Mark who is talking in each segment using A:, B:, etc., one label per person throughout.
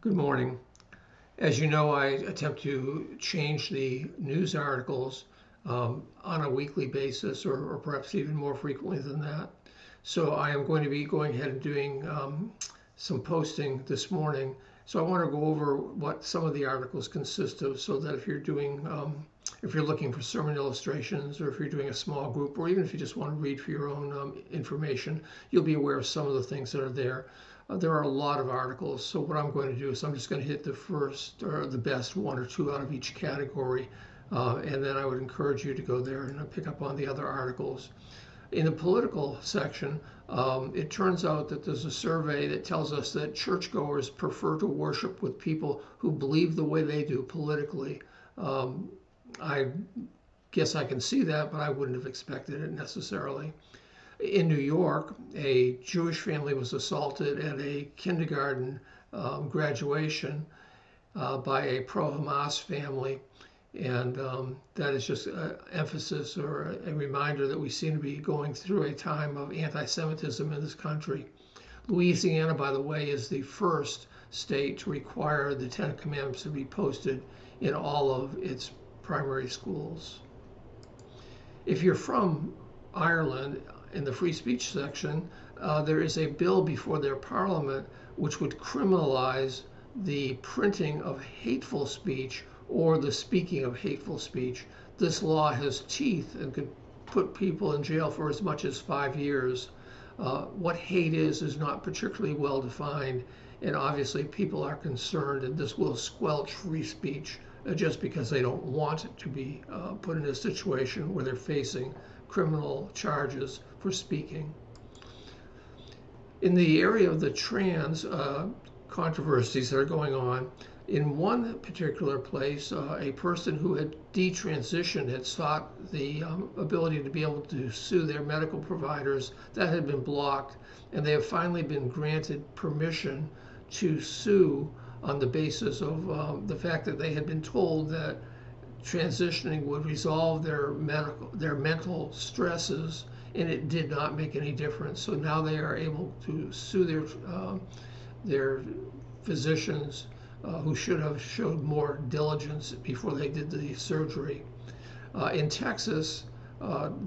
A: Good morning. As you know, I attempt to change the news articles on a weekly basis or perhaps even more frequently than that. So I am going to be going ahead and doing some posting this morning. So I want to go over what some of the articles consist of so that if you're looking for sermon illustrations or if you're doing a small group or even if you just want to read for your own information, you'll be aware of some of the things that are there. There are a lot of articles, so what I'm going to do is I'm just going to hit the first or the best one or two out of each category, and then I would encourage you to go there and pick up on the other articles. In the political section, it turns out that there's a survey that tells us that churchgoers prefer to worship with people who believe the way they do politically. I guess I can see that, but I wouldn't have expected it necessarily. In New York, a Jewish family was assaulted at a kindergarten graduation by a pro-Hamas family. And that is just an emphasis or a reminder that we seem to be going through a time of anti-Semitism in this country. Louisiana, by the way, is the first state to require the Ten Commandments to be posted in all of its primary schools. If you're from Ireland, in the free speech section, there is a bill before their parliament which would criminalize the printing of hateful speech or the speaking of hateful speech. This law has teeth and could put people in jail for as much as 5 years. What hate is not particularly well defined, and obviously people are concerned, and this will squelch free speech just because they don't want it to be put in a situation where they're facing criminal charges for speaking. In the area of the trans controversies that are going on, in one particular place, a person who had detransitioned had sought the ability to be able to sue their medical providers. That had been blocked, and they have finally been granted permission to sue on the basis of the fact that they had been told that transitioning would resolve their mental stresses, and it did not make any difference. So now they are able to sue their physicians who should have showed more diligence before they did the surgery. In Texas,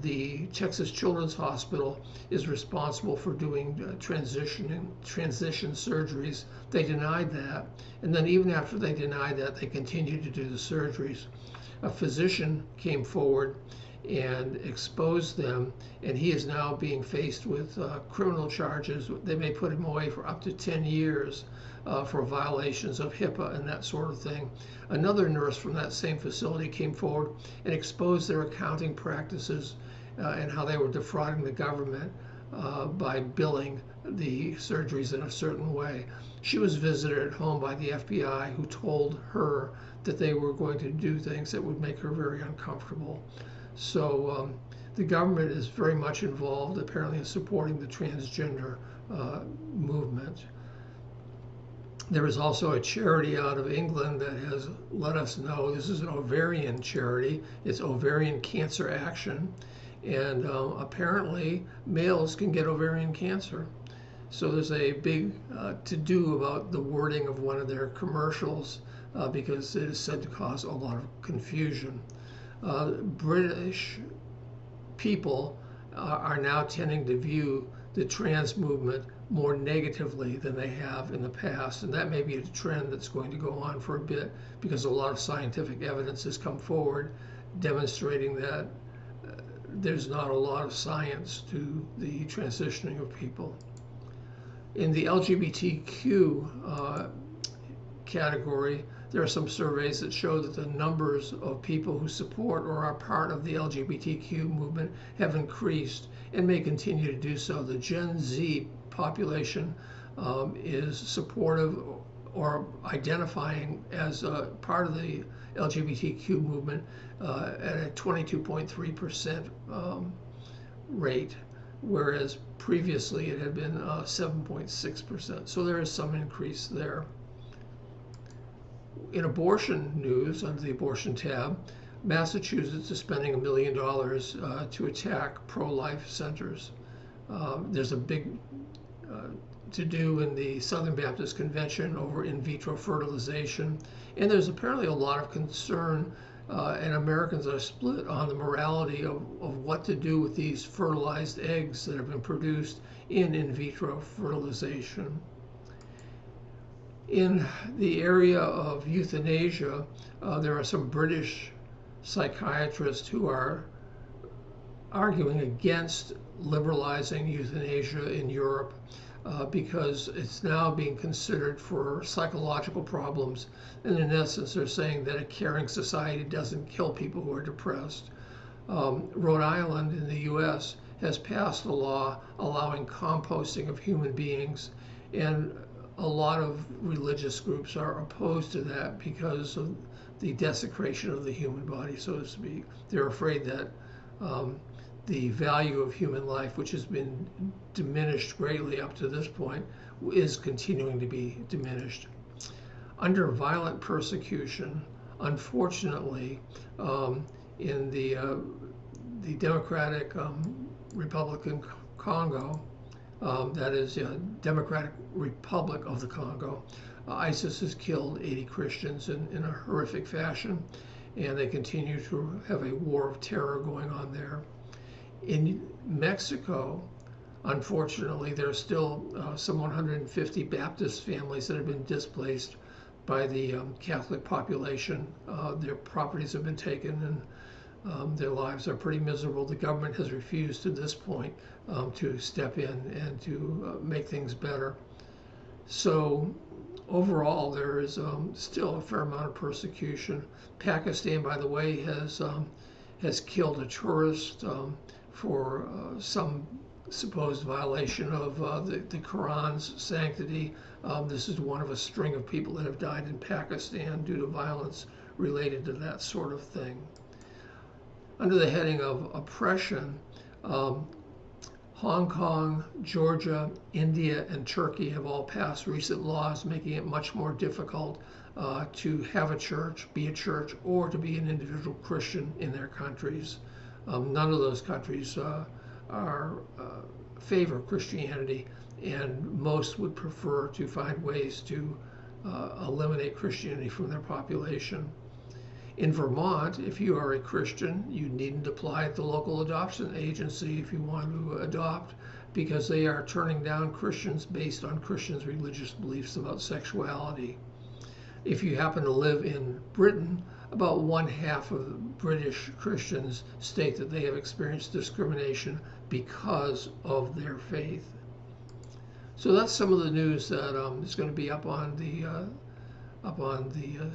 A: the Texas Children's Hospital is responsible for doing transition surgeries. They denied that, and then even after they denied that, they continued to do the surgeries. A physician came forward and exposed them, and he is now being faced with criminal charges. They may put him away for up to 10 years for violations of HIPAA and that sort of thing. Another nurse from that same facility came forward and exposed their accounting practices and how they were defrauding the government by billing the surgeries in a certain way. She was visited at home by the FBI, who told her that they were going to do things that would make her very uncomfortable. So the government is very much involved, apparently, in supporting the transgender movement. There is also a charity out of England that has let us know, this is an ovarian charity, it's Ovarian Cancer Action, and apparently males can get ovarian cancer. So there's a big to-do about the wording of one of their commercials because it is said to cause a lot of confusion. British people are now tending to view the trans movement more negatively than they have in the past, and that may be a trend that's going to go on for a bit because a lot of scientific evidence has come forward demonstrating that there's not a lot of science to the transitioning of people. In the LGBTQ category, there are some surveys that show that the numbers of people who support or are part of the LGBTQ movement have increased and may continue to do so. The Gen Z population is supportive or identifying as part of the LGBTQ movement at a 22.3% rate, whereas previously it had been 7.6%. So there is some increase there. In abortion news, under the abortion tab, Massachusetts is spending $1 million to attack pro-life centers. There's a big to do in the Southern Baptist Convention over in vitro fertilization. And there's apparently a lot of concern, and Americans are split on the morality of what to do with these fertilized eggs that have been produced in vitro fertilization. In the area of euthanasia, there are some British psychiatrists who are arguing against liberalizing euthanasia in Europe because it's now being considered for psychological problems. And in essence, they're saying that a caring society doesn't kill people who are depressed. Rhode Island in the US has passed a law allowing composting of human beings, and a lot of religious groups are opposed to that because of the desecration of the human body, so to speak. They're afraid that the value of human life, which has been diminished greatly up to this point, is continuing to be diminished. Under violent persecution, unfortunately, in the Democratic Republican Congo, that is Democratic Republic of the Congo, ISIS has killed 80 Christians in a horrific fashion, and they continue to have a war of terror going on there. In Mexico, unfortunately, there are still some 150 Baptist families that have been displaced by the Catholic population. Their properties have been taken, and their lives are pretty miserable. The government has refused to this point to step in and to make things better. So overall, there is still a fair amount of persecution. Pakistan, by the way, has killed a tourist for some supposed violation of the Quran's sanctity. This is one of a string of people that have died in Pakistan due to violence related to that sort of thing. Under the heading of oppression, Hong Kong, Georgia, India, and Turkey have all passed recent laws making it much more difficult to have a church, be a church, or to be an individual Christian in their countries. None of those countries favor Christianity, and most would prefer to find ways to eliminate Christianity from their population. In Vermont, if you are a Christian, you needn't apply at the local adoption agency if you want to adopt, because they are turning down Christians based on Christians' religious beliefs about sexuality. If you happen to live in Britain, about 1/2 of British Christians state that they have experienced discrimination because of their faith. So that's some of the news that is going to be up on the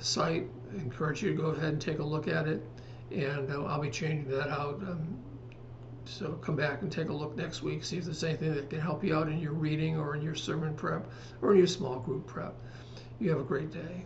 A: site. I encourage you to go ahead and take a look at it, and I'll be changing that out. So come back and take a look next week, see if there's anything that can help you out in your reading or in your sermon prep or in your small group prep. You have a great day.